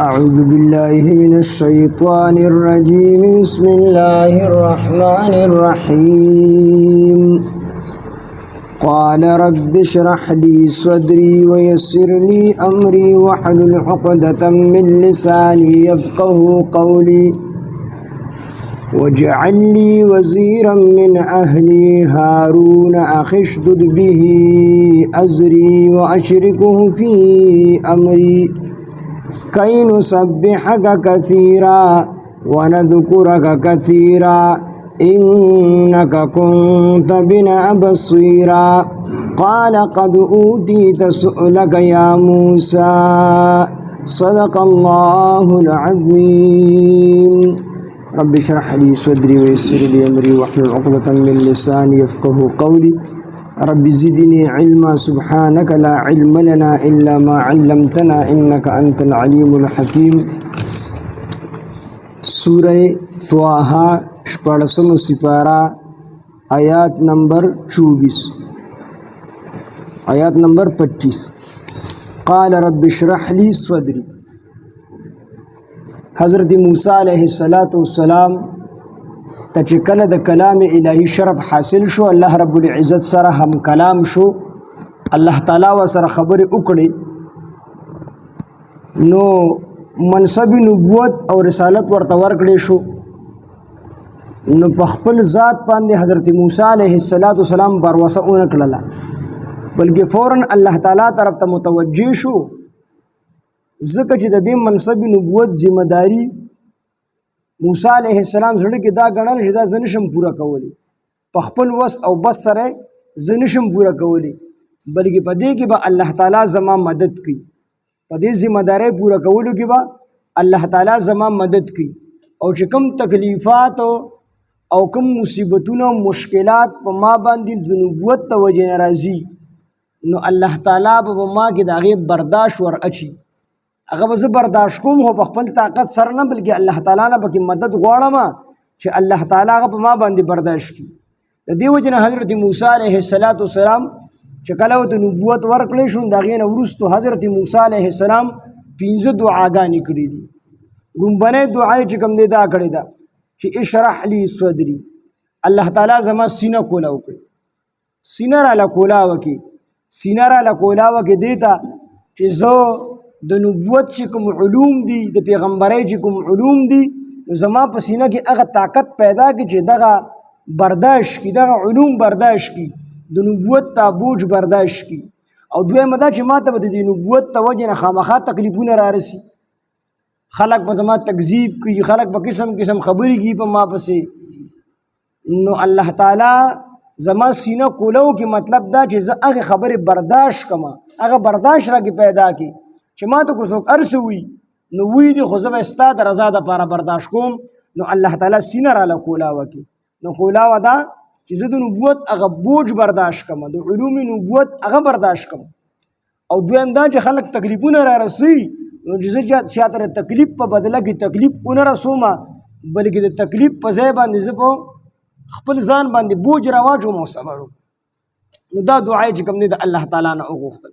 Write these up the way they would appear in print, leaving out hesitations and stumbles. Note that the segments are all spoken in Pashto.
أعوذ بالله من الشيطان الرجيم بسم الله الرحمن الرحيم قال رب اشرح لي صدري ويسر لي أمري واحلل عقدة من لساني يفقه قولي واجعل لي وزيرا من أهلي هارون أخي اشدد به أزري وأشركه في أمري كي نسبحك كثيرا ونذكرك كثيرا إنك كنت بنا بصيرا قال قد أوتيت سؤلك يا موسى صدق الله العظيم رب اشرح لي صدري ويسر لي أمري واحلل عقدة من لساني يفقه قولي رب زدني علما سبحانك لا علم لنا إلا ما علمتنا إنك أنت العليم الحكيم سورة طه شپاڑسم سپارہ آیات نمبر 24 آیات نمبر 25 قال رب اشرح لي صدري حضرت موسیٰ علیہ السلام ته چې کله د کلام الهی شرف حاصل شو الله رب العزت سره هم کلام شو الله تعالی ور سره خبرې وکړي نو منصب نبوت او رسالت ورته ورکړي شو نو په خپل ذات باندې حضرت موسی علیه السلام بروسه اون کړله بلکې فورا الله تعالی طرف ته متوجه شو ځکه چې د دې منصب نبوت ذمہ داری موسی علیہ السلام زړه کې دا غنل چې دا زنشم پورا کولی په خپل وس او بس سره زنشم پورا کولی بلکې په دې کې به الله تعالی زما مدد کوي په دې ذمہ داری پورا کولو کې به الله تعالی زما مدد کوي او چې کوم تکلیفات او کوم مصیبتونه او مشکلات په ما باندې د نبوت توجه ناراضي نو الله تعالی به ما کې داغه برداشت ور اچي هغه به زه برداشت کوم خو په خپل طاقت سره نه بلکې الله تعالی نه پکې مدد غواړم چې الله تعالی هغه په ما باندې برداشت کړي د دې وجه نه حضرت موسی علیه السلام چې کله د نبوت ورکړې شو دغه نه وروسته حضرت موسی علیه السلام 15 دعاګانې کړې دي رومبنه دعا چې کوم دی دا کړې ده چې اشرح لي صدري الله تعالی زما سینه کولا وکړي سینه را لا کولا وکړي سینه را لا کولا وکړي دیتا چې زه د نبوت چې کوم علوم دي د پیغمبرۍ چې کوم علوم دي زما په سینه کې هغه طاقت پیدا کی چې دغه برداشت کی دغه علوم برداشت کی د نبوت تابوج برداشت کی او دویمه دا چې ماته د نبوت توجه نه خامخا تکلیفونه را رسی خلق په زما تکذیب کوي خلق په قسم خبرې کوي په ما پسې نو الله تعالی زما سینه کولو کې مطلب دا چې زه هغه خبره برداشت کما هغه برداشت را کې پیدا کی چې ما ته کو څوک ارسوي نو وی دي خو زه به ستاد رضا د لپاره برداشت کوم نو الله تعالی سینه را له کولا وکي نو کولا ودا چې زه د نبوت هغه بوج برداشت کوم د علوم نبوت هغه برداشت کوم او دویم دا چې خلک تکلیفونه را رسي نو چې زه شاته تکلیف په بدله کې تکلیف اون رسومه بلکې د تکلیف په ځای باندې زه په خپل ځان باندې بوج راواجو مو صبر نو دا دعا چې کوم نه د الله تعالی نه وغوښتل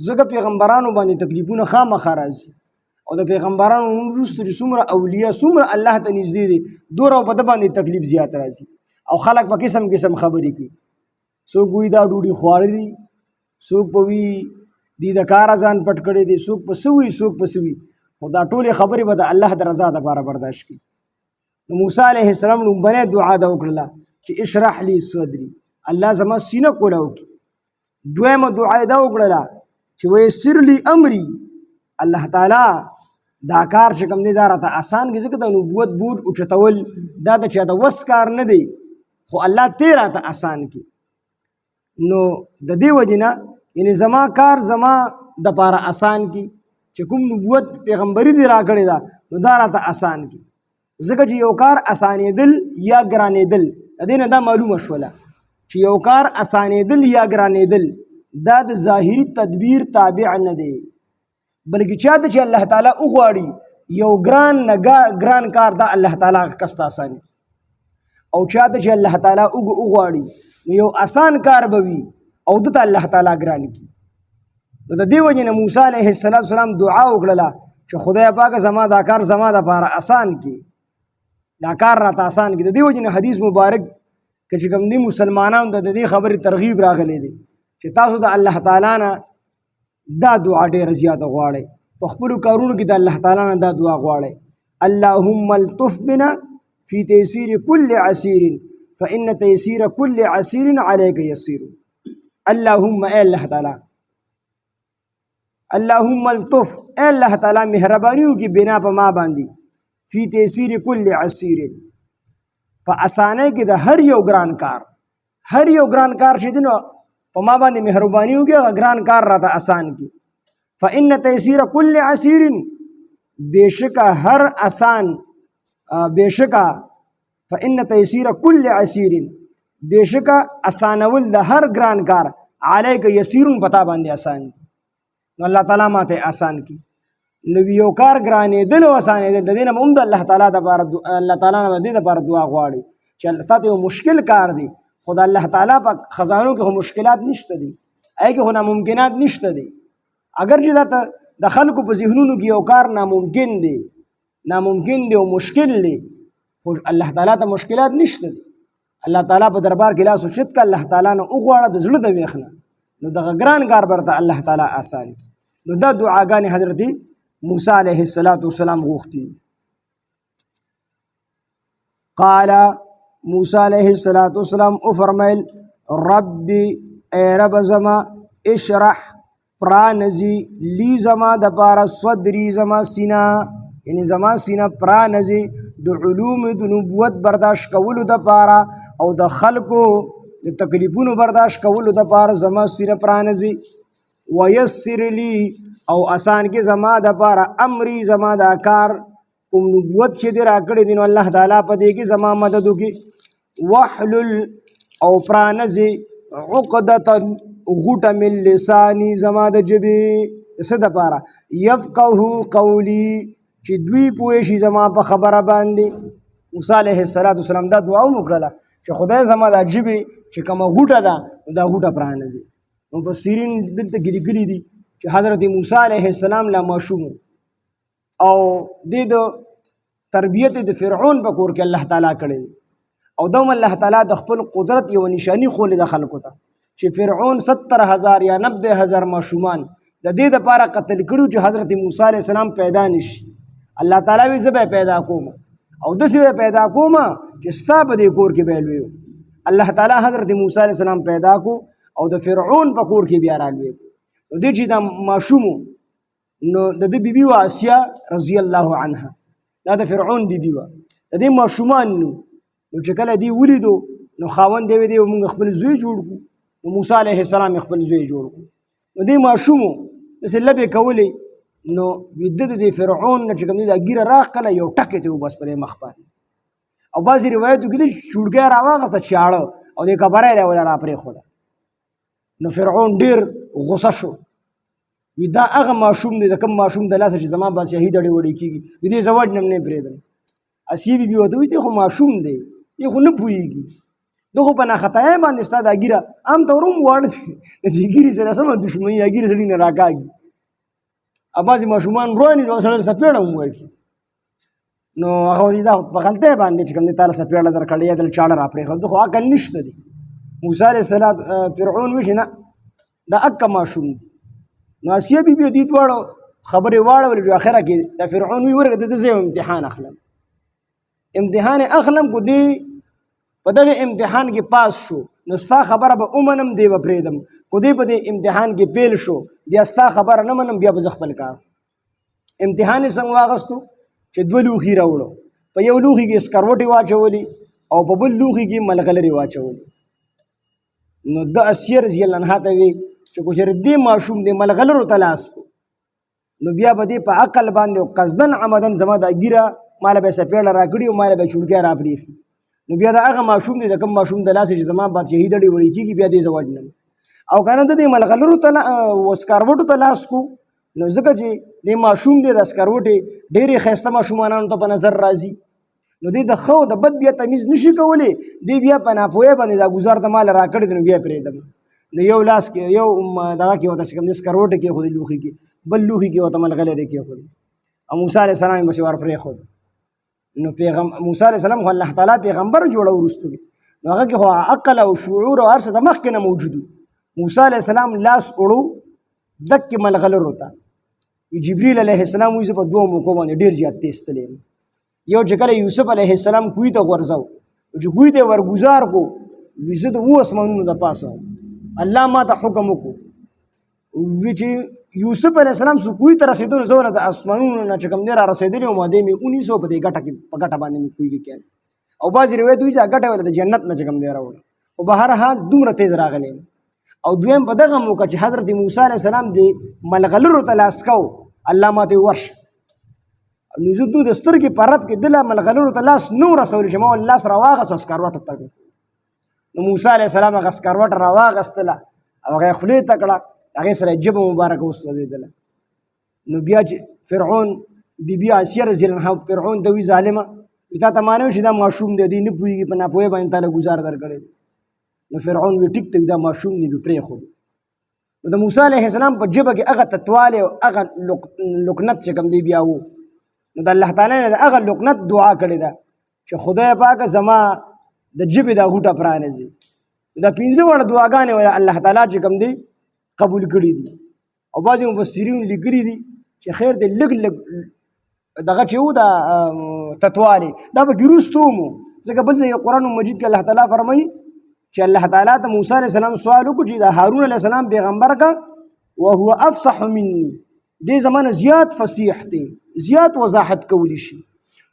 زګه پیغمبرانو باندې تکلیفونه خامخا راځي او د پیغمبرانو وروسته څومره اولیاء څومره الله ته نږدې دي دوره په د باندې تکلیف زیات راځي او خلک په قسم خبرې کوي څوک وی دا ډوډۍ خوړلې څوک په وی د کار ځان پټ کړي دي څوک په سوي خو دا ټولې خبرې به د الله د رضا لپاره برداشت کړي نو موسی علیه السلام نو بنه دعا دا وکړه چې اشرح لي صدري الله زما سینه کولا وکړي دویمه دعا دا وکړه چې ويسر لي امري الله تعالی دا کار چې کوم دی دا راته آسان کې ځکه د نبوت بوج او چتول دا د چا د وس کار نه دی خو الله ته راته آسان کې نو د دې وجنه یعنی زما کار زما د لپاره آسان کې چې کوم نبوت پیغمبري دی راکړی دا نو دا راته آسان کې ځکه چې یو کار اسانېدل یا ګرانېدل د دې نه دا معلومه شوله چې یو کار اسانېدل یا ګرانېدل دا د ظاهری تدبیر تابع نه دی بلکې چاته چې الله تعالی وغواړي یو ګران کار دا الله تعالی کستا آسان او چاته چې الله تعالی وغواړي یو آسان کار بوي او د الله تعالی ګران کی نو د دې وجه نه موسی علیه السلام دعا وکړه چې خدای پاک زما دا کار زما دپاره آسان کړي، دا کار راته آسان کړي. د دې وجې نه حدیث مبارک که چې کوم دي مسلمانانو ته د دې خبرې ترغیب راغلی دی چې تاسو د الله تعالی نه دا دعا ډېره زیاته غواړئ، په خپلو کارونو کې د الله تعالی نه دا دعا غواړئ: اللهم الطف بنا فی تیسیر کل عسیر فإن تیسیر کل عسیر علیک یسیر. اللهم اے اللہ تعالی، اللهم الطف اے اللہ تعالی مهربانیو کی بنا په ما باندې فی تیسیر کل عسیر، په اسانه کې د هر یو ګران کار، هر یو ګران کار چې دی نو په ما باندې مهرباني وکړي، هغه ګران کار راته آسان کړي. فإن تیسیر کل عسیر، بېشکه هر آسان، بېشکه فإن تیسیر کل عسیر، بېشکه آسانول د هر ګران کار علیک یسیرون پتا باندې آسان دي. نو الله تعالی ماته آسان کړي. نو یو کار ګرانېدل او اسانېدل د دې نه هم د الله تعالی دپاره الله تعالی نه د دې دپاره دعا غواړي چې تا ته یو مشکل کار دی، خو د الله تعالی په خزانو کې خو مشکلات نشته دي، هغې کې خو ناممکنات نشته دي. اگر چې دا ته د خلکو په ذهنونو کې یو کار ناممکن دی، ناممکن دی او مشکل دی، خو الله تعالی ته مشکلات نشته دي. الله تعالی په دربار کې لاس اوچت کړه، الله تعالی نه وغواړه د زړه د ویښ نه، نو دغه ګران کار به درته الله تعالی آسان کړي. نو دا دعاګانې حضرت موسی علیه السلام غوښتي. قال موسی علیه السلام او فرمایل: ربي اے رب زما اشرح پرانزی لی زما د پاره صدری زما سینا، یعنی زما سینا پرانزی د علوم د نبوت برداشت کولو د پاره او د خلکو د تکلیفونو برداشت کولو د پاره زما سینا پرانزی. ویسر لی او آسان کې زما د پاره امری زما دا کار کوم نبوت چې دې راکړی دی نو الله تعالی په دې کې زما مدد وکړي. واحلل او پرانزی عقدة غوټه من لسانی زما د ژبې څه دپاره یفقهوا قولی چې دوی پوه شي زما په خبره باندې. موسی علیه السلام دا دعا هم وکړله چې خدای زما د ژبې چې کومه غوټه ده دا غوټه پرانځي. مفسرین دلته لیکلي دي چې حضرت موسی علیه السلام لا ماشوم او د تربیت د فرعون په کور کې الله تعالی کړی دی، او دوم الله تعالی د خپل قدرت یو نشانی خولې د خلکو ته چې فرعون 70,000 یا 90,000 ماشومان د دې دپاره قتل کړي چې حضرت موسی علیه السلام پیدا نشي. الله تعالی وی زه به پیدا کوم او داسې به پیدا کوم چې ستا په دې کور کې به لوی. الله تعالی حضرت موسی علیه السلام پیدا کو او د فرعون په کور کې بیا رالوی کو. نو دې چې دا ماشوم نو د دې بیبي وا آسیا رضی الله عنها، دا د فرعون بیبي وا، د دې ماشومان نو چې کله دی ولیدو نو خاوند دی وی موږ خپل زوی جوړ کو. نو موسی علیه السلام خپل زوی جوړ کو. نو دې ماشوم داسې لبې کولې نو ویده د فرعون نه چې کوم دی دا ګیره راښکله یو ټکې ته وبس په دې مخ باندې، او بعضې روایتو کې دی چوړګی راواغسته چاړه او دې کبره یې راوله راپرېښوده. نو فرعون ډېر غصه شو، وی دا هغه ماشوم دی د کوم ماشوم د لاسه چې زما بادشاهي دړې وړې کېږي، د دې زه وژنم نه یې پرېږدم. اسیې بیبي ورته وایي دی خو ماشوم دی، دی خو نه پوهېږي، ده خو په ناخطایۍ باندې ستا دا ګیره عام طور هم واړه دی، د دې ګیرې سره سمه دښمني دا ګیرې سړي نه راکاږي. او بعضې ماشومان روان وي نو هغه سړی له سپېړه هم وویل کړي، نو هغه وایي دا په غلطۍ باندې چې کوم دی تا له سپېړه درکړې یا دله چاړه راپرېښوده، ده خو عقل نشته دی. موسی علیه السلام فرعون وایي چې نه دا اکه ماشوم دی. نو اسیه بیبي دې دواړو خبرې واړولې چې اخره کې دا فرعون وایي ورګه دته زه یو امتحان اخلم، امتحان اخلم کو دی په دغه امتحان کې پاس شو نو ستا خبره به ومنم دی به پرېږدم، کو دی په دې امتحان کې فیل شو بیا ستا خبره نه منم بیا به زه خپل کار. امتحان یې څنګه واغستو چې 2 لوښي راوړو، په یو لوښي کې سکروټې واچولې او په بل لوښي کې ملغلرې واچولې. نو د اسیه رضی الله عنها ته وی چې کو چېرې دې ماشوم دې ملغلرو ته لاس کو نو بیا به دې په عقل باندې او قصدن عمدن زما دا ګیره ماله به سپېړه راکړي او ماله به چوړکی راپرېښي، نو بیا د هغه ماشوم دی د کوم ماشوم د لاسه چې زما بادشاهي دړې وړې کېږي بیا دې زه وژنم. او که نه د دې ملغلرو ته سکروټو ته لاس کو نو ځکه چې دې ماشوم دی د سکروټې ډېرې ښایسته ماشومانانو ته په نظر راځي، نو دې د ښه او د بد بیا تمیز نشي کولی، دې بیا په ناپوهۍ باندې دا ګزار ته ماله راکړی دی نو بیا پرېږدم. نو یو لاس کې یو دغه کې ورته چې کوم دی سکروټې کېښودې لوښي کې، بل لوښي کې ورته ملغلرې کېښودې. او موسی علیه السلام یې بس ورپرېښود. نو موسی علیه السلام خو الله تعالی پیغمبر جوړه وروسته نو هغه کې خو عقل او شعور او هر څه د مخکې نه موجود و. موسی علیه السلام لاس وړو دکې ملغلرو ته جبریل علیه السلام وایي زه په دوو موقعو باندې ډېر زیات تیز تللی یم. یو چې کله یوسف علیه السلام کوی ته غورځو چې کوی ته ورګزار کو وي زه د اوو اسمانونو د پاسه الله ما ته حکم وکړو وی چې یوسف علیه السلام سو کوی ته رسېدو نو زه ورته د اسمانونو نه چې کوم دی را رسېدلی وم دی مې ونیسو په دې ګټه کې په ګټه باندې مې کوی کې کېل او بعضې روایت وایي چې دا ګټه ولې د جنت نه چې کوم دی راوړه خو به هر حال دومره تیز راغلی او دویم په دغه موقع چې حضرت موسی علیه السلام د ملغلرو ته لاس کو الله ماته ورشه نو زه د سترګې په رب کې دله ملغلرو ته لاس نو رسولی چې ما لاس راواغېست او سکروټه ته کړو نو موسی علیه السلام هغه سکروټه راواغېستله او هغه یې خولې ته کړه هغې سره یې ژبه مبارکه وسوځېدله. نو بیا چې فرعون بیبي آسیه رضی الله عنها فرعون ته وي ظالمه تا ته معلوم چې دا ماشوم دی دی نه پوهېږي په ناپوهۍ باندې تا له ګزار درکړی دی. نو فرعون وی ټیک ته دا ماشوم دی پرېښودو. نو د موسی علیه السلام په ژبه کې هغه تتوالی او هغه لکنت چې کوم دی بیا و نو د الله تعالی نه د هغه لکنت دعا کړې ده چې خدای پاکه زما د ژبې دا غوټه پرانیزي. دا پنځه وړه دعاګانې الله تعالی چې کوم دی قبول کړي دي او بعضې مفسرین لیکلي دي چې خیر دی لږ لږ دغه چې و دا تتوالی دا پکې وروسته ومو ځکه بل ځای قرآن مجید کې الله تعالی فرمایي چې الله تعالی ته موسی علیه السلام سوال وکړو چې دا هارون علیه السلام پیغمبر کا وهو افصح مني دې زمانه زیات فصیح دی زیات وضاحت کولی شي.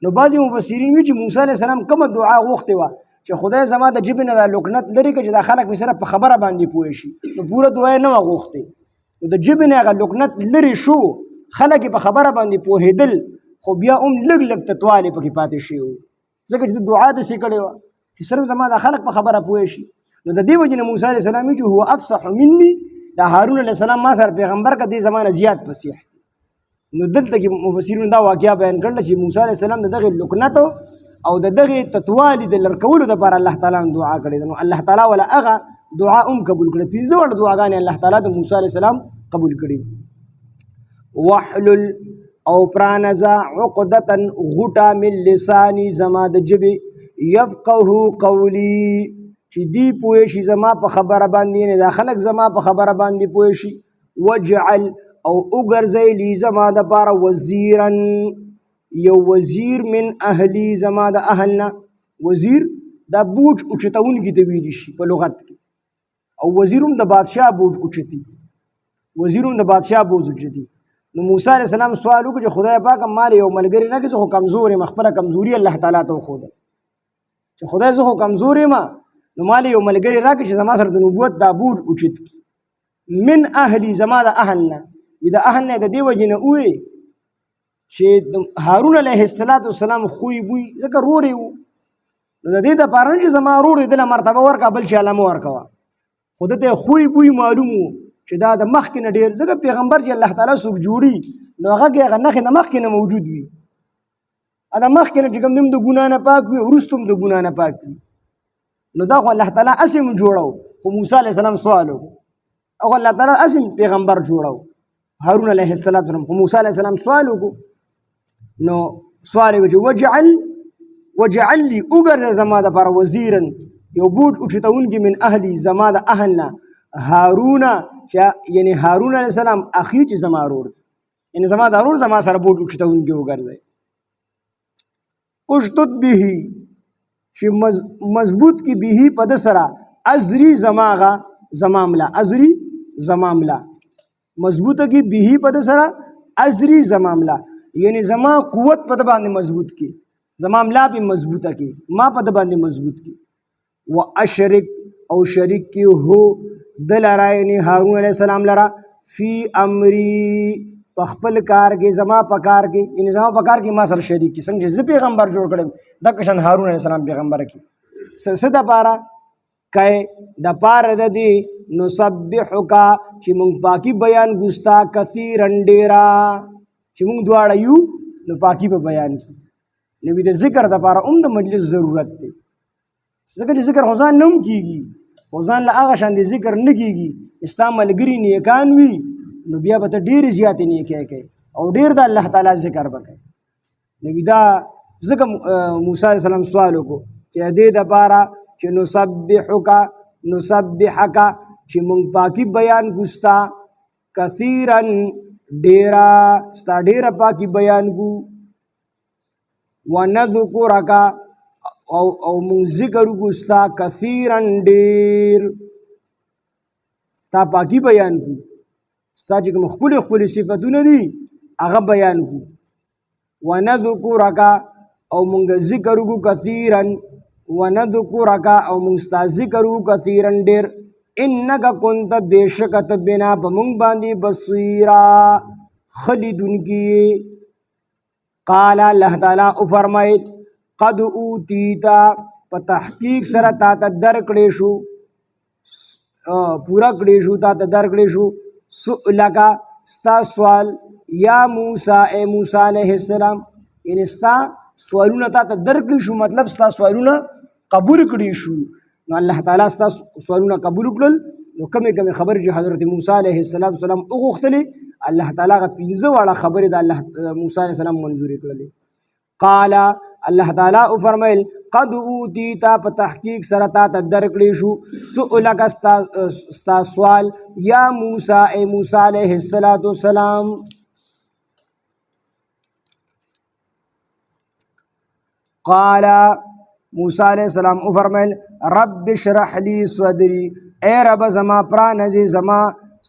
نو بعضې مفسرین وایي چې موسی علیه السلام کومه دعا غوښتې وه چې خدای زما د ژبې نه دا لکنت لرې کړه چې دا خلک مې سره په خبره باندې پوه شي نو پوره دعا یې نه وه غوښتې نو د ژبې نه هغه لکنت لرې شو خلک یې په خبره باندې پوهېدل خو بیا هم لږ لږ تتوالی پکې پاتې شوي وو ځکه چې دعا داسې کړې وه چې صرف زما دا خلک په خبره پوه شي. نو د دې وجې نه موسی علیه السلام چې هو افصح مني دا هارون علیه السلام ما سره پیغمبر که دې زمانه زیات فصیح دی. نو دلته کې مفسرینو دا واقعه بیان کړله چې موسی علیه السلام د دغې لکنتو او د دغې تتوالي د لر کولو دپاره الله تعالی نه دعا کړې ده. نو الله تعالی وله هغه دعا هم قبول کړه پنځه وړه دعاګانې الله تعالی د موسی علیه السلام قبول کړي. وحلل او پرانزه عقدة غوټه من لساني زما د ژبې یفقهو قولي چې دی پوه شي زما په خبره باندې نه دا خلک زما په خبره باندې پوه شي. وجعل او وګرځئ لی زما دپاره وزیرا یو وزیر من اهلی زما د اهل نه وزیر دا بوټ اوچتونکي ته ویلی شي په لغت کې او وزیر هم د بادشاه بوټ اوچتي وزیر هم د بادشاه بوټ اوچتي. نو موسی علیه السلام سوال وکړو چې خدای پاکه مال یو ملګری نه کړي زه خو کمزور یم خپله کمزوري الله تعالی ته وښودل چې خدای زه خو کمزور یم نو مال یو ملګری راکړي چې زما سره د نبوت دا بوټ اوچت کړي. من اهلی زما د اهل نه وي د اهل نه د دې وجې نه ووې چې هارون علیه السلام خوی بوی ځکه رور یې و نو د دې دپاره نه چې زما رور دی دله مرتبه ورکړه بل چاله مه ورکوه خو ده ته خوی بوی معلوم و چې دا د مخکې نه ډېر ځکه پیغمبر چې الله تعالی څوک جوړي نو هغه کې هغه نښې د مخکې نه موجود وي دا مخکې نه چې کوم دی هم د ګناه نه پاک وي وروسته هم د ګناه نه پاک وي. نو دا خو الله تعالی هسې هم جوړو خو موسی علیه السلام سوال وکړو او الله تعالی هسې پیغمبر جوړو هارون علیه السلام خو موسی علیه السلام سوال وکړو نو سوال یې وکړو وجعل لي وګرځه زما دپاره وزیرا یو بوټ اوچتونکي من اهلي زما د اهل نه هارون یعنی هارون علیه السلام اخي چې زما رور دی یعنی زما دا رور زما سره بوټ اوچتونکي وګرځئ. اشدد به چې مضبوط کی به په ده سره ازري زما ملا مضبوطه کی به په ده سره ازري زما ملا یعنی زما قوت په ده باندې مضبوط کی زما ملا پې مضبوطه کی ما په ده باندې مضبوط کی. و اشرک او شریک کی هو د لره یعنی هارون علیه السلام لره فی امری په خپل کار کې زما په کار کې یعنی زما په کار کې ما سره شریک کی څنګه چې زه پیغمبر جوړ کړم دقه شان هارون علیه السلام پیغمبر کی څه دپاره کوي دپاره د دې نسبحک چې مونږ پاکي بیان ګستا کثیرا ډېره چې مونږ دواړه یو نو پاکي به بیان کړو نو د ذکر دپاره هم د مجلس ضرورت دی ځکه چې ذکر خو ځان نه هم کېږي خو ځان له هغه شان د ذکر نه کېږي ستا ملګري نیکان وي نو بیا به ته ډېرې زیاتې نیکۍ کوې او ډیر د الله تعالی ذکر وکړي. نو دا ځکه موسی علیه السلام سوال وکړو چې دې دپاره چې نسبحک چې مونږ پاکي بیان کو ستا کثیرا ډیره ستا ډیره پاکي بیان کو ونذکرک او مونږ ذکر وکړو ستا کثیرا ډیر تا پاکي بیان کو ستا چې کوم ښکلي صفتونه دي هغه بیان کو ونذکرک او مونږ ذکر وکړو کثیرا ونذکرک او مونږ ستا ذکر وکړو کثیرا ډیر انک کنت بیشکت بنا په مونږ باندې بصیرا خلیدونکي. قال الله تعالی او فرمایل قد اوتیتا په تحقیق سره تا ته درکړې شو پورا کړې شو تا ته درکړې شو سؤلک ستا سوال یا موسی اے موسی علیہ السلام یعنی ستا سوالونه تا ته درکړې شو مطلب ستا سوالونه قبول کړي شو. نو الله تعالی ستا سوالونه قبول کړل نو کمې خبرې چې حضرت موسی علیه السلام وغوښتلې الله تعالی هغه 15 واړه خبرې د الله موسی علیه السلام منظورې کړلې. قال الله تعالی فرمایل قد اوتیتا په تحقیق سره تا ته درکړې شو سؤلک ستا سوال یا موسی اے موسی علیه السلام. قال موسی علیہ السلام او فرمایل رب اشرح لی صدری اے رب زما پرانځي زما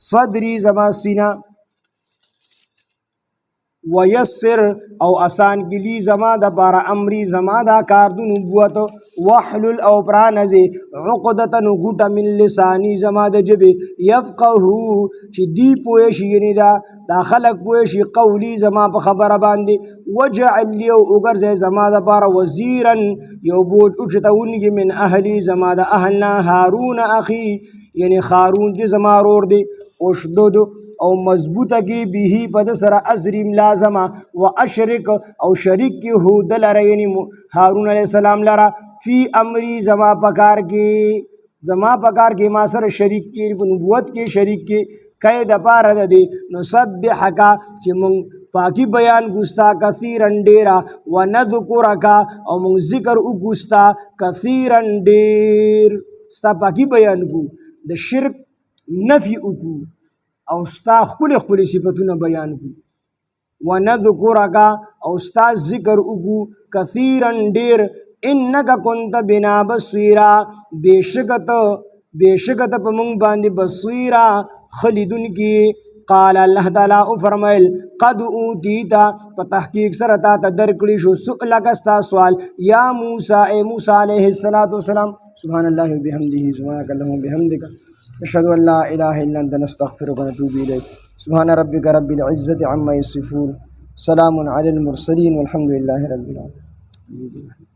صدری زما سینه ویسر او آسان کلی زما د بار امری زما دا کار د نبوت وحلل او پرانځي عقدتن غټه من لسانی زما د جبه يفقهو چې دی پوه شي یعنی دا خلق پوه شي قولی زما په خبره باندې وجعل لی او وګرځي زما د بار وزیرا یو بوج اوچتونګي من اهلی زما د اهلنا هارون اخی یعنی هارون چې زما رور دی اشدد او مضبوطه کی به پد سره ازریم لازمه و اشرک او شریک کی هو دلر یعنی هارون علیہ السلام لرا فی امری زما پکار کی ما سره شریک کی نبوت کی شریک کی کای د پاره د دی نسبحک چې مونږ پاکی بیان ګستا کثیرن ډیرا ونذکرک او مونږ ذکر وګستا کثیرن ډیر ستا پاکی بیان کو د شرک نفی وکړو او ستا خپل صفتونه بیان کړو ونذکرک او ستا ذکر وکړو کثیرا ډیر انک کنت بنا بصیرا بیشکت په مونږ باندې بصیرا خلیدونکي. قال الله تعالی او فرمایل قد اوتیتا په تحقیق سره تا ته درکړی شو سؤلک ستا سوال یا موسی اے موسی علیہ السلام. سبحان الله وبحمده سبحانك اللهم وبحمدك أشهد أن لا إله إلا أنت نستغفرك ونتوب إليك. سبحان ربك رب العزة عما يصفون سلام على المرسلين والحمد لله رب العالمين.